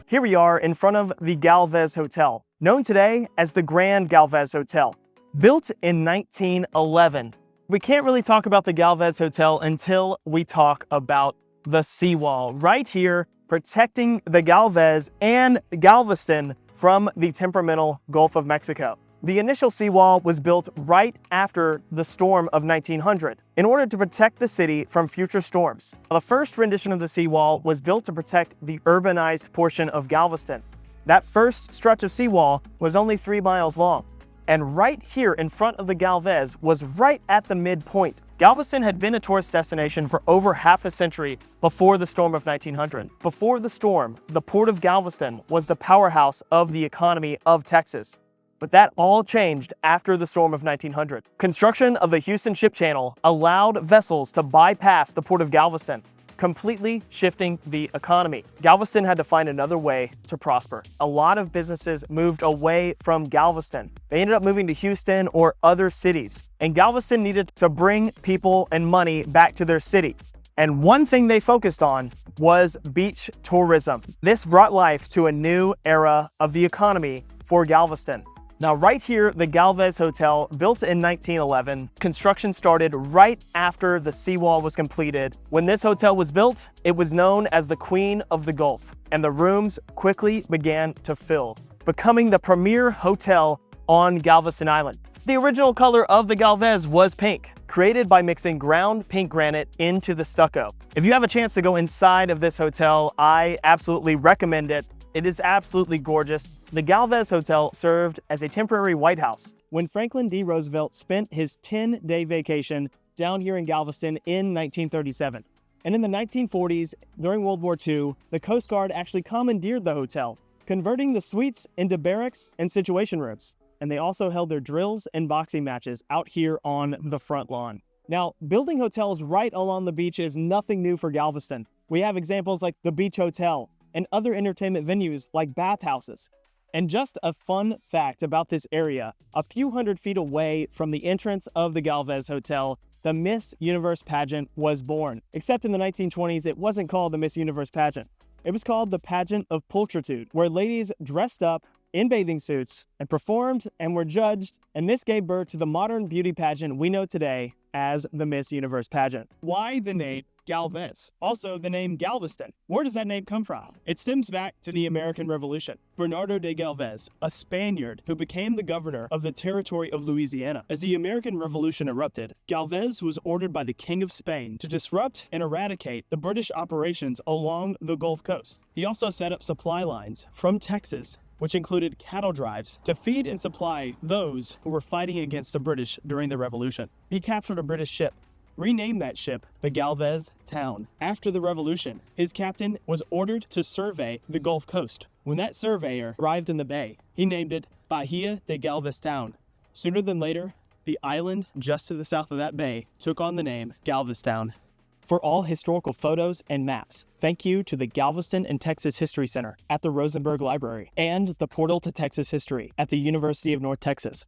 Here we are in front of the Galvez Hotel, known today as the Grand Galvez Hotel. Built in 1911. We can't really talk about the Galvez Hotel until we talk about the seawall right here, protecting the Galvez and Galveston from the temperamental Gulf of Mexico. The initial seawall was built right after the storm of 1900 in order to protect the city from future storms. The first rendition of the seawall was built to protect the urbanized portion of Galveston. That first stretch of seawall was only 3 miles long. And right here in front of the Galvez was right at the midpoint. Galveston had been a tourist destination for over half a century before the storm of 1900. Before the storm, the port of Galveston was the powerhouse of the economy of Texas. But that all changed after the storm of 1900. Construction of the Houston Ship Channel allowed vessels to bypass the port of Galveston, completely shifting the economy. Galveston had to find another way to prosper. A lot of businesses moved away from Galveston. They ended up moving to Houston or other cities. And Galveston needed to bring people and money back to their city. And one thing they focused on was beach tourism. This brought life to a new era of the economy for Galveston. Now, right here, the Galvez Hotel, built in 1911, construction started right after the seawall was completed. When this hotel was built, it was known as the Queen of the Gulf, and the rooms quickly began to fill, becoming the premier hotel on Galveston Island. The original color of the Galvez was pink, created by mixing ground pink granite into the stucco. If you have a chance to go inside of this hotel, I absolutely recommend it. It is absolutely gorgeous. The Galvez Hotel served as a temporary White House when Franklin D. Roosevelt spent his 10-day vacation down here in Galveston in 1937. And in the 1940s, during World War II, the Coast Guard actually commandeered the hotel, converting the suites into barracks and situation rooms. And they also held their drills and boxing matches out here on the front lawn. Now, building hotels right along the beach is nothing new for Galveston. We have examples like the Beach Hotel and other entertainment venues like bathhouses. And just a fun fact about this area, a few hundred feet away from the entrance of the Galvez Hotel, the Miss Universe pageant was born. Except in the 1920s, it wasn't called the Miss Universe pageant. It was called the Pageant of Pulchritude, where ladies dressed up in bathing suits and performed and were judged, and this gave birth to the modern beauty pageant we know today as the Miss Universe pageant. Why the name Galvez? Also, the name Galveston. Where does that name come from? It stems back to the American Revolution. Bernardo de Galvez, a Spaniard who became the governor of the territory of Louisiana. As the American Revolution erupted, Galvez was ordered by the King of Spain to disrupt and eradicate the British operations along the Gulf Coast. He also set up supply lines from Texas, which included cattle drives, to feed and supply those who were fighting against the British during the Revolution. He captured a British ship, renamed that ship the Galvez Town. After the Revolution, his captain was ordered to survey the Gulf Coast. When that surveyor arrived in the bay, he named it Bahia de Galveston. Sooner than later, the island just to the south of that bay took on the name Galveston. For all historical photos and maps, thank you to the Galveston and Texas History Center at the Rosenberg Library and the Portal to Texas History at the University of North Texas.